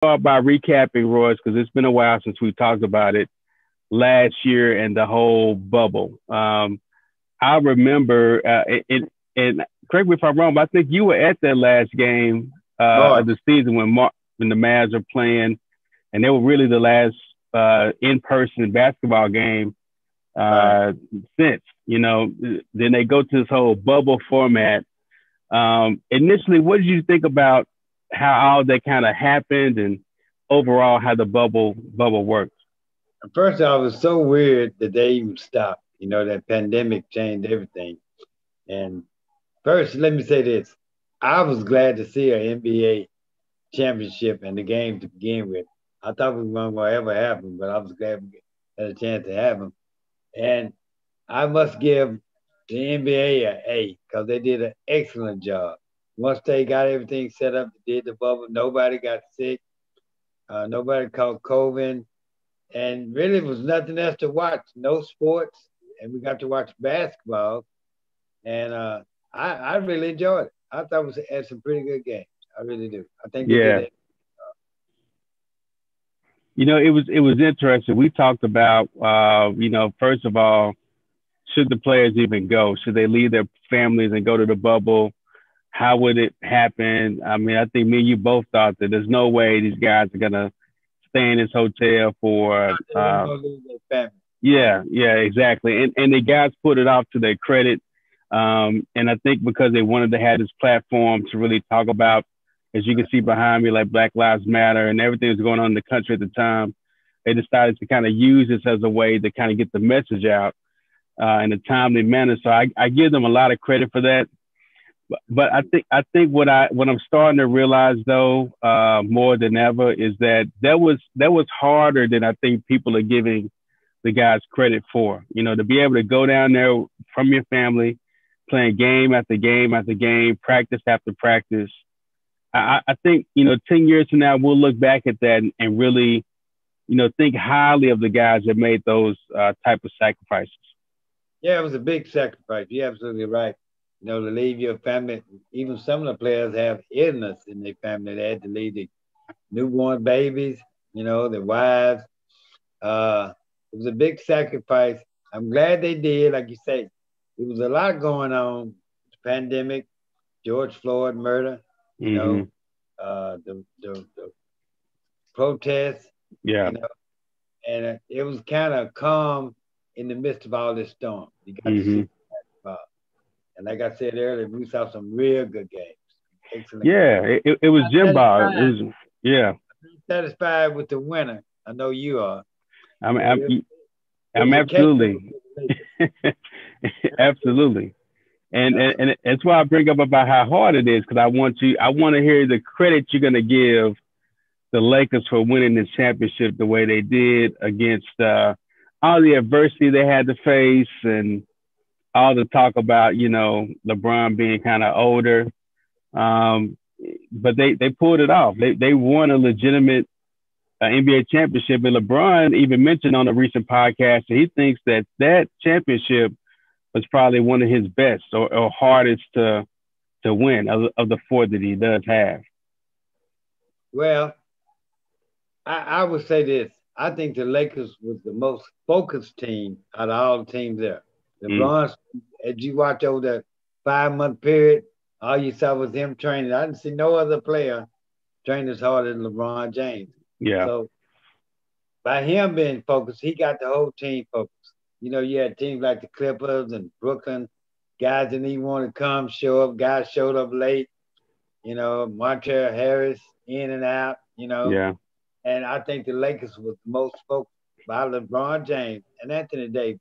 start by recapping, Royce, because it's been a while since we talked about it last year and the whole bubble. I remember, and correct me if I'm wrong, but I think you were at that last game Lord, of the season when the Mavs were playing, and they were really the last in-person basketball game right. uh, since. Then they go to this whole bubble format. Initially, what did you think about how all that kind of happened, and overall how the bubble works? At first, I was so weird that they even stopped. That pandemic changed everything. And first, let me say this: I was glad to see an NBA championship and the game to begin with. I thought it wasn't going to ever happen, but I was glad we had a chance to have them. And I must give the NBA an A because they did an excellent job. Once they got everything set up, they did the bubble. Nobody got sick. Nobody caught COVID, and really it was nothing else to watch. No sports, and we got to watch basketball, and I really enjoyed it. I thought it was had some pretty good games. I really do. I think they did Yeah, it. it was interesting. We talked about, first of all, should the players even go? Should they leave their families and go to the bubble? How would it happen? I mean, I think me and you both thought that there's no way these guys are gonna stay in this hotel for. They weren't gonna lose their family. Yeah, yeah, exactly. And the guys put it off to their credit. And I think because they wanted to have this platform to really talk about, as you can see behind me, like Black Lives Matter and everything that's going on in the country at the time, they decided to kind of use this as a way to kind of get the message out in a timely manner. So I give them a lot of credit for that. But I think what I'm starting to realize though, more than ever, is that was harder than I think people are giving the guys credit for. To be able to go down there from your family, playing game after game after game, practice after practice. I think 10 years from now we'll look back at that and really think highly of the guys that made those type of sacrifices. Yeah, it was a big sacrifice. You're absolutely right. To leave your family. Even some of the players have illness in their family. They had to leave the newborn babies. Their wives. Uh, it was a big sacrifice. I'm glad they did. Like you say, there was a lot going on. The pandemic, George Floyd murder. You Hmm. know, the protests. Yeah. You know, and it was kind of calm in the midst of all this storm. You got to see Hmm. uh, and like I said earlier, we saw some real good games, excellent games. Yeah. It was I'm Jim Bob. It satisfied, was. Yeah. satisfied with the winner. I know you are. I'm. You know, I'm, it I'm was a cakewalk absolutely. for the Lakers. Absolutely. And, and Absolutely. and it's why I bring up about how hard it is, because I want to hear the credit you're gonna give the Lakers for winning this championship the way they did against all the adversity they had to face, and all the talk about LeBron being kind of older. Um, but they pulled it off. They won a legitimate NBA championship, and LeBron even mentioned on a recent podcast that he thinks that championship was probably one of his best or hardest to win of the four that he does have. Well, I would say this. I think the Lakers was the most focused team out of all the teams there. Mm, LeBron, as you watch over that 5 month period, all you saw was him training. I didn't see no other player train as hard as LeBron James. yeah, So by him being focused, he got the whole team focused. You had teams like the Clippers and Brooklyn, guys didn't even want to come, show up. Guys showed up late. Montreal Harris in and out. yeah, And I think the Lakers was the most focused by LeBron James and Anthony Davis.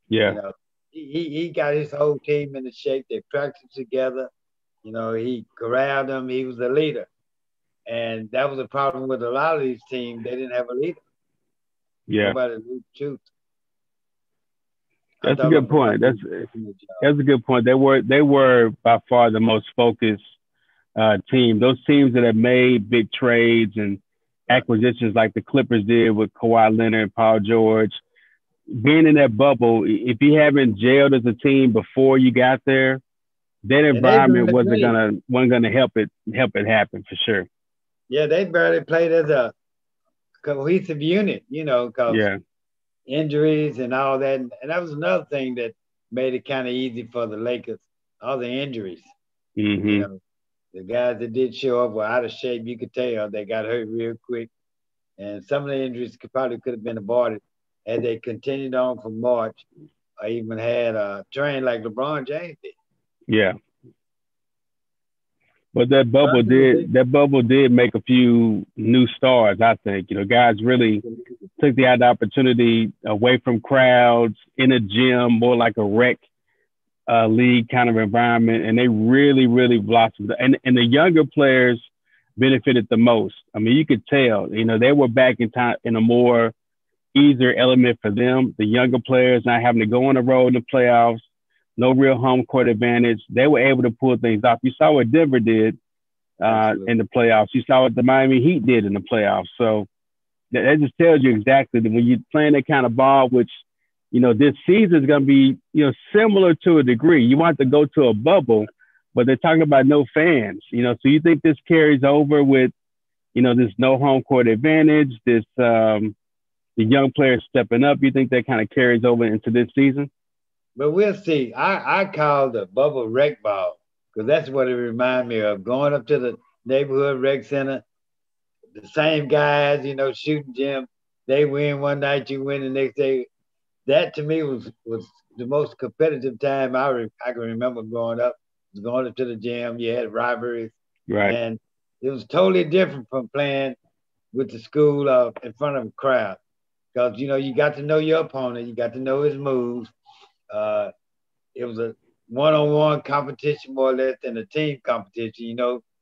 You yeah. know, he got his whole team in the shape. They practiced together. He corralled them. He was a leader. And that was a problem with a lot of these teams. They didn't have a leader. Yeah. Nobody knew the truth. I That's a thought good LeBron point. did an excellent job. That's a good point. They were by far the most focused team. Those teams that have made big trades and Right. acquisitions like the Clippers did with Kawhi Leonard, Paul George, being in that bubble, if you haven't jailed as a team before you got there, that And they've environment learned to wasn't play. gonna wasn't gonna help it happen for sure. Yeah, they barely played as a cohesive unit, because Yeah. injuries and all that. And that was another thing that made it kind of easy for the Lakers, all the injuries. You Hmm. know, the guys that did show up were out of shape. You could tell they got hurt real quick. And some of the injuries could have been avoided had they continued on from March or even had a train like LeBron James did. Yeah. But They, that bubble did make a few new stars, I think. Guys really took the opportunity away from crowds in a gym, more like a rec league kind of environment, and they really, really blossomed. And the younger players benefited the most. I mean, you could tell, they were back in time in a more easier element for them. The younger players not having to go on the road in the playoffs, no real home court advantage. They were able to pull things off. You saw what Denver did absolutely. in the playoffs. You saw what the Miami Heat did in the playoffs. So that just tells you exactly that when you're playing that kind of ball, which this season is going to be similar to a degree. You want to go to a bubble, but they're talking about no fans. So you think this carries over with this no home court advantage, this the young players stepping up. You think that kind of carries over into this season? But we'll see. I call the bubble rec ball because that's what it reminds me of. Going up to the neighborhood rec center, the same guys, shooting gym. They win one night, you win the next day. That to me was the most competitive time I can remember growing up. Was going up to the gym, you had rivalries, Right. and it was totally different from playing with the school in front of a crowd. Because you got to know your opponent, you got to know his moves. Uh, it was a one-on-one competition more or less than a team competition,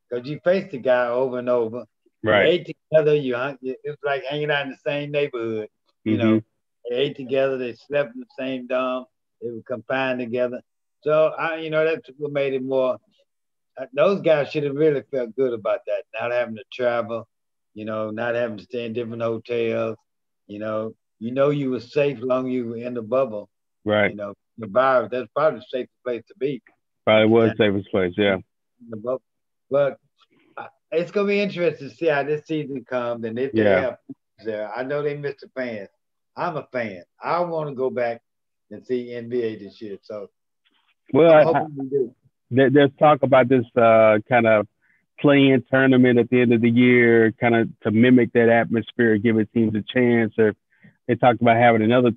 because you faced the guy over and over. You Right. ate together. It was like hanging out in the same neighborhood. You Mm-hmm. know, they ate together. They slept in the same dorm. They were confined together. So that's what made it more. Those guys should have really felt good about that, not having to travel. Not having to stay in different hotels. You were safe long you were in the bubble. Right. The virus. That's probably the safest place to be Probably at the was time safest place. Yeah. in the bubble. But it's gonna be interesting to see how this season comes and if they Yeah. have there. I know they missed the fans. I'm a fan. I want to go back and see NBA this year. So Well, I'm hoping we do. there's talk about this kind of play-in tournament at the end of the year, kind of to mimic that atmosphere, give teams a chance. Or they talked about having another